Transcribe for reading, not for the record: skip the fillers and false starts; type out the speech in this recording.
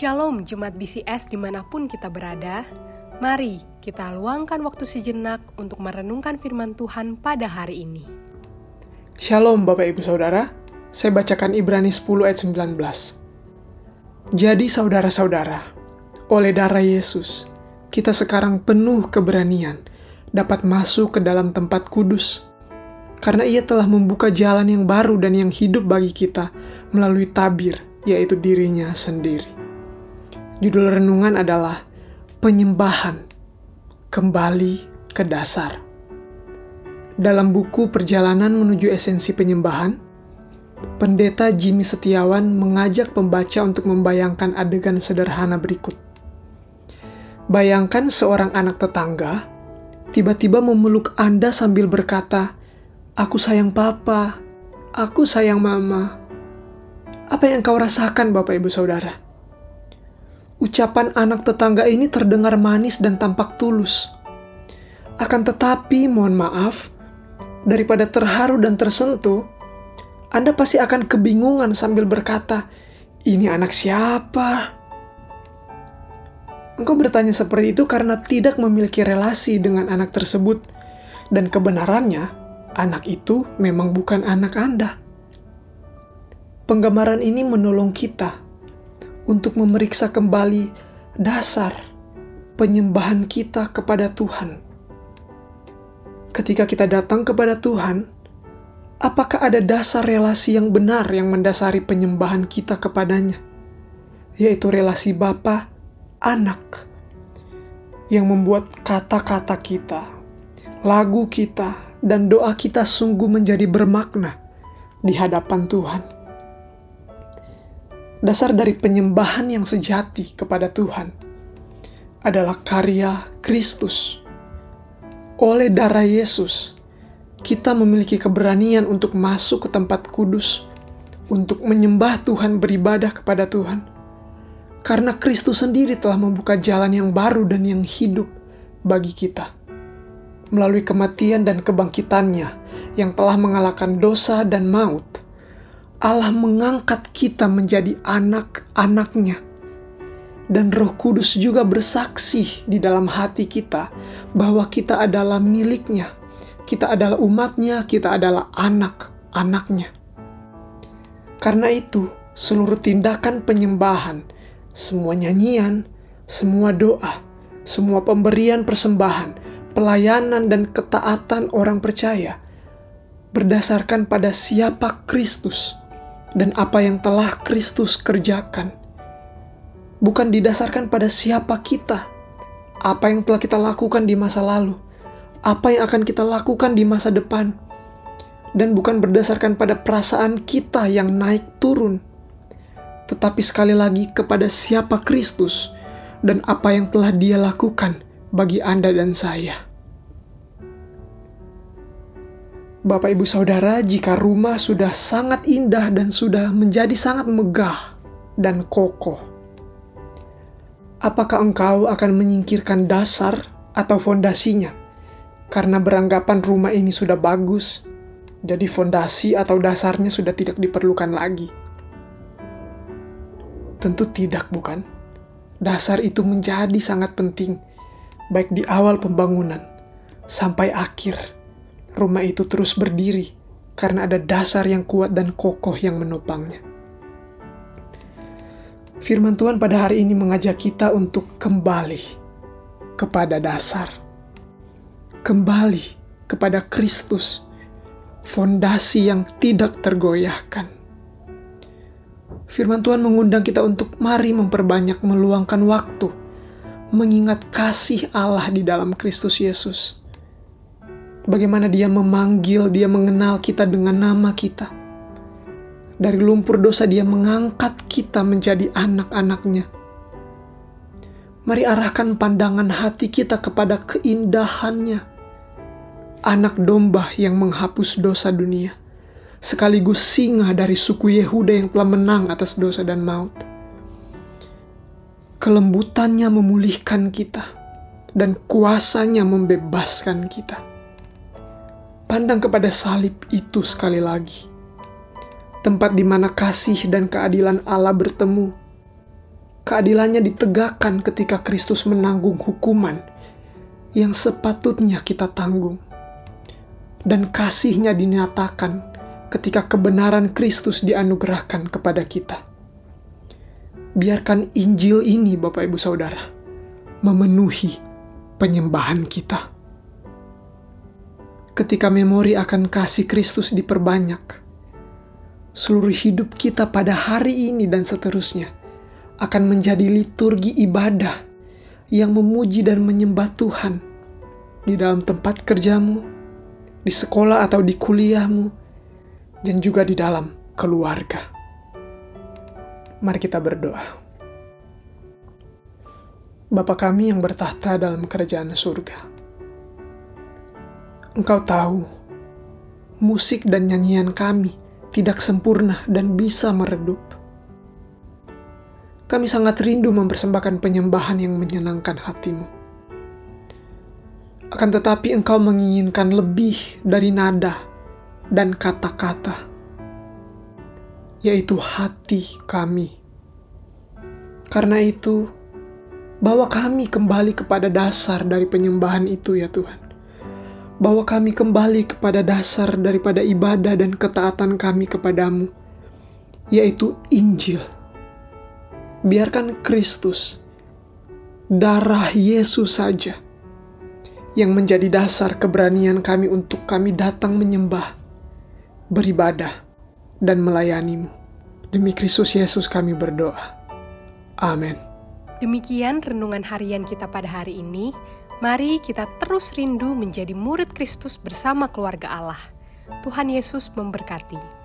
Shalom Jemaat BCS dimanapun kita berada. Mari kita luangkan waktu sejenak untuk merenungkan firman Tuhan pada hari ini. Shalom Bapak Ibu Saudara, saya bacakan Ibrani 10 ayat 19. Jadi saudara-saudara, oleh darah Yesus, kita sekarang penuh keberanian dapat masuk ke dalam tempat kudus. Karena ia telah membuka jalan yang baru dan yang hidup bagi kita melalui tabir, yaitu dirinya sendiri. Judul renungan adalah Penyembahan, Kembali ke Dasar. Dalam buku Perjalanan Menuju Esensi Penyembahan, Pendeta Jimmy Setiawan mengajak pembaca untuk membayangkan adegan sederhana berikut. Bayangkan seorang anak tetangga tiba-tiba memeluk Anda sambil berkata, "Aku sayang papa, aku sayang mama." Apa yang kau rasakan, Bapak Ibu Saudara? Ucapan anak tetangga ini terdengar manis dan tampak tulus. Akan tetapi, mohon maaf, daripada terharu dan tersentuh, Anda pasti akan kebingungan sambil berkata, "Ini anak siapa?" Engkau bertanya seperti itu karena tidak memiliki relasi dengan anak tersebut, dan kebenarannya, anak itu memang bukan anak Anda. Penggambaran ini menolong kita untuk memeriksa kembali dasar penyembahan kita kepada Tuhan. Ketika kita datang kepada Tuhan, apakah ada dasar relasi yang benar yang mendasari penyembahan kita kepadanya? Yaitu relasi Bapa, Anak, yang membuat kata-kata kita, lagu kita, dan doa kita sungguh menjadi bermakna di hadapan Tuhan. Dasar dari penyembahan yang sejati kepada Tuhan adalah karya Kristus. Oleh darah Yesus, kita memiliki keberanian untuk masuk ke tempat kudus, untuk menyembah Tuhan, beribadah kepada Tuhan. Karena Kristus sendiri telah membuka jalan yang baru dan yang hidup bagi kita. Melalui kematian dan kebangkitannya yang telah mengalahkan dosa dan maut, Allah mengangkat kita menjadi anak-anaknya. Dan Roh Kudus juga bersaksi di dalam hati kita bahwa kita adalah miliknya, kita adalah umatnya, kita adalah anak-anaknya. Karena itu, seluruh tindakan penyembahan, semua nyanyian, semua doa, semua pemberian persembahan, pelayanan dan ketaatan orang percaya berdasarkan pada siapa Kristus dan apa yang telah Kristus kerjakan. Bukan didasarkan pada siapa kita, apa yang telah kita lakukan di masa lalu, apa yang akan kita lakukan di masa depan, dan bukan berdasarkan pada perasaan kita yang naik turun, tetapi sekali lagi kepada siapa Kristus dan apa yang telah Dia lakukan bagi Anda dan saya. Bapak Ibu Saudara, jika rumah sudah sangat indah dan sudah menjadi sangat megah dan kokoh, apakah engkau akan menyingkirkan dasar atau fondasinya karena beranggapan rumah ini sudah bagus, jadi fondasi atau dasarnya sudah tidak diperlukan lagi? Tentu tidak, bukan? Dasar itu menjadi sangat penting, baik di awal pembangunan sampai akhir. Rumah itu terus berdiri karena ada dasar yang kuat dan kokoh yang menopangnya. Firman Tuhan pada hari ini mengajak kita untuk kembali kepada dasar. Kembali kepada Kristus, fondasi yang tidak tergoyahkan. Firman Tuhan mengundang kita untuk mari memperbanyak meluangkan waktu, mengingat kasih Allah di dalam Kristus Yesus. Bagaimana Dia memanggil, Dia mengenal kita dengan nama kita. Dari lumpur dosa Dia mengangkat kita menjadi anak-anaknya. Mari arahkan pandangan hati kita kepada keindahannya. Anak domba yang menghapus dosa dunia, sekaligus singa dari suku Yehuda yang telah menang atas dosa dan maut. Kelembutannya memulihkan kita, dan kuasanya membebaskan kita. Pandang kepada salib itu sekali lagi. Tempat di mana kasih dan keadilan Allah bertemu. keadilannya ditegakkan ketika Kristus menanggung hukuman yang sepatutnya kita tanggung. Dan kasih-Nya dinyatakan ketika kebenaran Kristus dianugerahkan kepada kita. Biarkan Injil ini, Bapak Ibu Saudara, memenuhi penyembahan kita. Ketika memori akan kasih Kristus diperbanyak, seluruh hidup kita pada hari ini dan seterusnya akan menjadi liturgi ibadah yang memuji dan menyembah Tuhan di dalam tempat kerjamu, di sekolah atau di kuliahmu, dan juga di dalam keluarga. Mari kita berdoa. Bapa kami yang bertahta dalam kerajaan surga, Engkau tahu, musik dan nyanyian kami tidak sempurna dan bisa meredup. Kami sangat rindu mempersembahkan penyembahan yang menyenangkan hati-Mu. Akan tetapi Engkau menginginkan lebih dari nada dan kata-kata, yaitu hati kami. Karena itu, bawa kami kembali kepada dasar dari penyembahan itu ya Tuhan. Bawa kami kembali kepada dasar daripada ibadah dan ketaatan kami kepadamu, yaitu Injil. Biarkan Kristus, darah Yesus saja, yang menjadi dasar keberanian kami untuk kami datang menyembah, beribadah, dan melayani-Mu. Demi Kristus Yesus kami berdoa. Amin. Demikian renungan harian kita pada hari ini. Mari kita terus rindu menjadi murid Kristus bersama keluarga Allah. Tuhan Yesus memberkati.